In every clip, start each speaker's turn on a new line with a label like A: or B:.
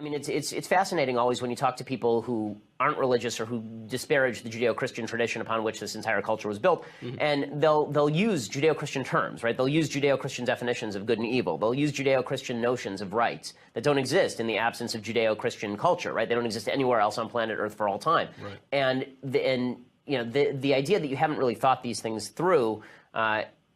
A: I mean, it's fascinating always when you talk to people who aren't religious or who disparage the Judeo-Christian tradition upon which this entire culture was built, and they'll use Judeo-Christian terms, right? They'll use Judeo-Christian definitions of good and evil. They'll use Judeo-Christian notions of rights that don't exist in the absence of Judeo-Christian culture, right? They don't exist anywhere else on planet Earth for all time.
B: Right.
A: And you know, the idea that you haven't really thought these things through.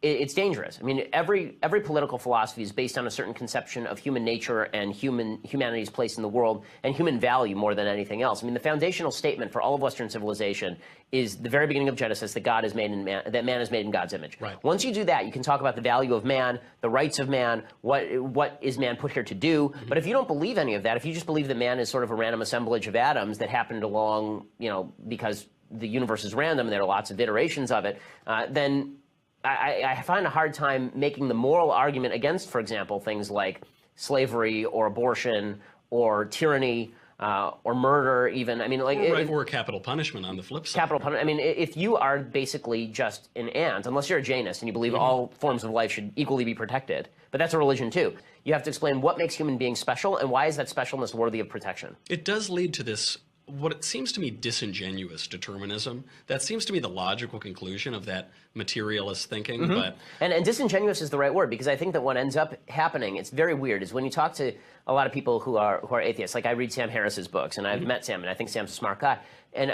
A: It's dangerous. I mean, every political philosophy is based on a certain conception of human nature and humanity's place in the world and human value more than anything else. I mean, the foundational statement for all of Western civilization is the very beginning of Genesis, that God is made in man, that man is made in God's image.
B: Right.
A: Once you do that, you can talk about the value of man, the rights of man, what is man put here to do. But if you don't believe any of that, if you just believe that man is sort of a random assemblage of atoms that happened along, you know, because the universe is random and there are lots of iterations of it, then I find a hard time making the moral argument against, for example, things like slavery or abortion or tyranny or murder even. I mean, like...
B: Or capital punishment on the flip side.
A: Capital punishment. I mean, if you are basically just an ant, unless you're a Jainist and you believe all forms of life should equally be protected, but that's a religion too, you have to explain what makes human beings special and why is that specialness worthy of protection.
B: It does lead to this, what it seems to me, disingenuous determinism. That seems to be the logical conclusion of that materialist thinking. But
A: and disingenuous is the right word, because I think that what ends up happening, it's very weird, is when you talk to a lot of people who are atheists. Like I read Sam Harris's books, and I've met Sam, and I think Sam's a smart guy. And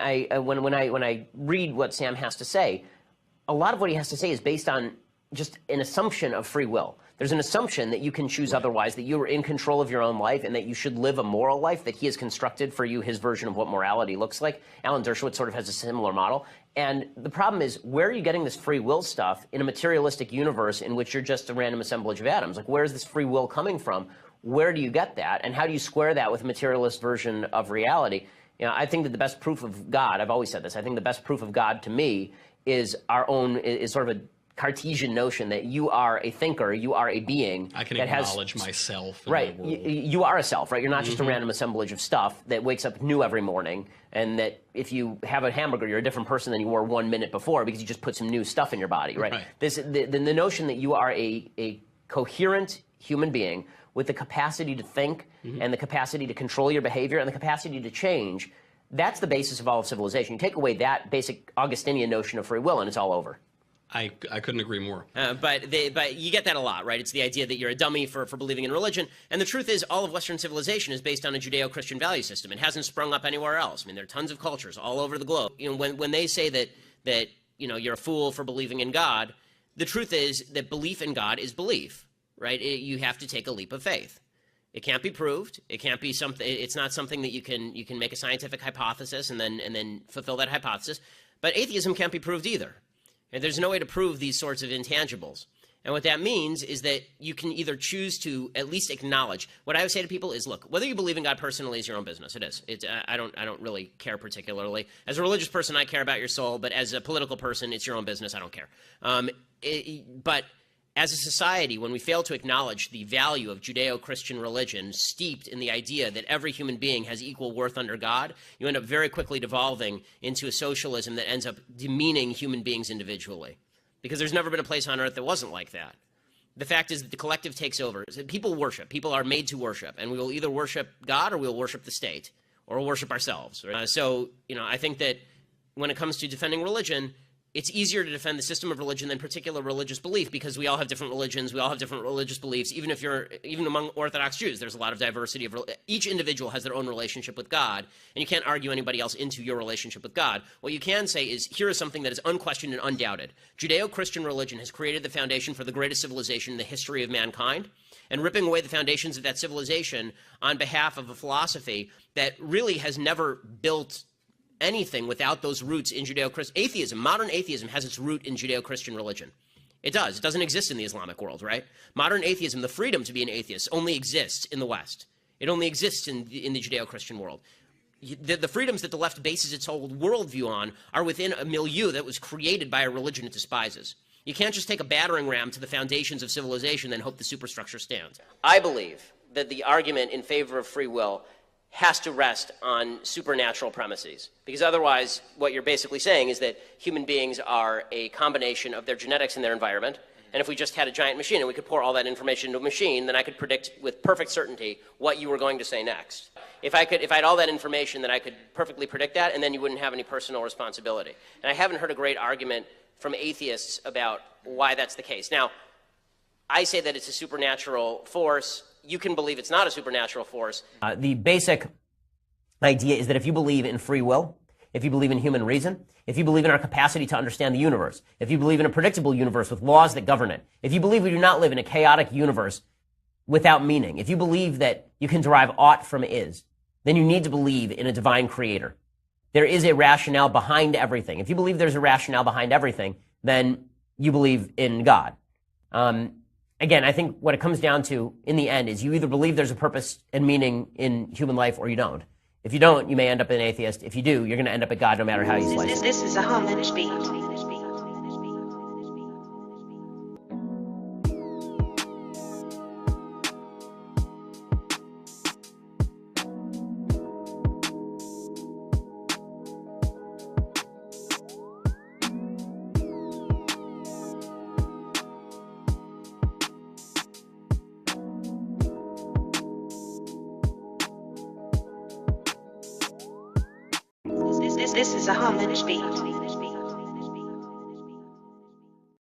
A: when I read what Sam has to say, a lot of what he has to say is based on just an assumption of free will. There's an assumption that you can choose otherwise, that you are in control of your own life, and that you should live a moral life, that he has constructed for you his version of what morality looks like. Alan Dershowitz sort of has a similar model. And the problem is, where are you getting this free will stuff in a materialistic universe in which you're just a random assemblage of atoms? Like, where is this free will coming from? Where do you get that? And how do you square that with a materialist version of reality? You know, I think that the best proof of God, I've always said this, I think the best proof of God to me is our own, is sort of a Cartesian notion that you are a thinker, you are a being.
B: I can
A: that
B: acknowledge myself in
A: right,
B: the world.
A: You are a self, right? You're not just a random assemblage of stuff that wakes up new every morning, and that if you have a hamburger, you're a different person than you were 1 minute before because you just put some new stuff in your body, right? The notion that you are a coherent human being with the capacity to think and the capacity to control your behavior and the capacity to change, that's the basis of all of civilization. You take away that basic Augustinian notion of free will and it's all over.
B: I couldn't agree more.
C: But you get that a lot, right? It's the idea that you're a dummy for believing in religion. And the truth is, all of Western civilization is based on a Judeo-Christian value system. It hasn't sprung up anywhere else. I mean, there are tons of cultures all over the globe. You know, when they say that you know, you're a fool for believing in God, the truth is that belief in God is belief, right? You have to take a leap of faith. It can't be proved. It can't be something. It's not something that you can make a scientific hypothesis and then fulfill that hypothesis. But atheism can't be proved either. And there's no way to prove these sorts of intangibles. And what that means is that you can either choose to at least acknowledge. What I would say to people is, look, whether you believe in God personally is your own business. It is. I don't really care particularly. As a religious person, I care about your soul. But as a political person, it's your own business. I don't care. But as a society, when we fail to acknowledge the value of Judeo-Christian religion steeped in the idea that every human being has equal worth under God, you end up very quickly devolving into a socialism that ends up demeaning human beings individually. Because there's never been a place on earth that wasn't like that. The fact is that the collective takes over. People worship. People are made to worship. And we will either worship God or we will worship the state. Or we'll worship ourselves. So, you know, I think that when it comes to defending religion, it's easier to defend the system of religion than particular religious belief because we all have different religions, we all have different religious beliefs. Even among Orthodox Jews, there's a lot of diversity of each individual has their own relationship with God, and you can't argue anybody else into your relationship with God. What you can say is, here is something that is unquestioned and undoubted. Judeo-Christian religion has created the foundation for the greatest civilization in the history of mankind, and ripping away the foundations of that civilization on behalf of a philosophy that really has never built anything without those roots in Judeo-Christian. Atheism, modern atheism, has its root in Judeo-Christian religion. It does. It doesn't exist in the Islamic world, right? Modern atheism, the freedom to be an atheist, only exists in the West. It only exists in the Judeo-Christian world. The freedoms that the left bases its whole worldview on are within a milieu that was created by a religion it despises. You can't just take a battering ram to the foundations of civilization and hope the superstructure stands. I believe that the argument in favor of free will has to rest on supernatural premises. Because otherwise, what you're basically saying is that human beings are a combination of their genetics and their environment, And if we just had a giant machine and we could pour all that information into a machine, then I could predict with perfect certainty what you were going to say next. If I had all that information, then I could perfectly predict that, and then you wouldn't have any personal responsibility. And I haven't heard a great argument from atheists about why that's the case. Now, I say that it's a supernatural force. You can believe it's not a supernatural force.
A: The basic idea is that if you believe in free will, if you believe in human reason, if you believe in our capacity to understand the universe, if you believe in a predictable universe with laws that govern it, if you believe we do not live in a chaotic universe without meaning, if you believe that you can derive aught from is, then you need to believe in a divine creator. There is a rationale behind everything. If you believe there's a rationale behind everything, then you believe in God. Again, I think what it comes down to in the end is you either believe there's a purpose and meaning in human life or you don't. If you don't, you may end up an atheist. If you do, you're going to end up at God no matter how you slice it.
D: This is a homage beat. This is a homage beat.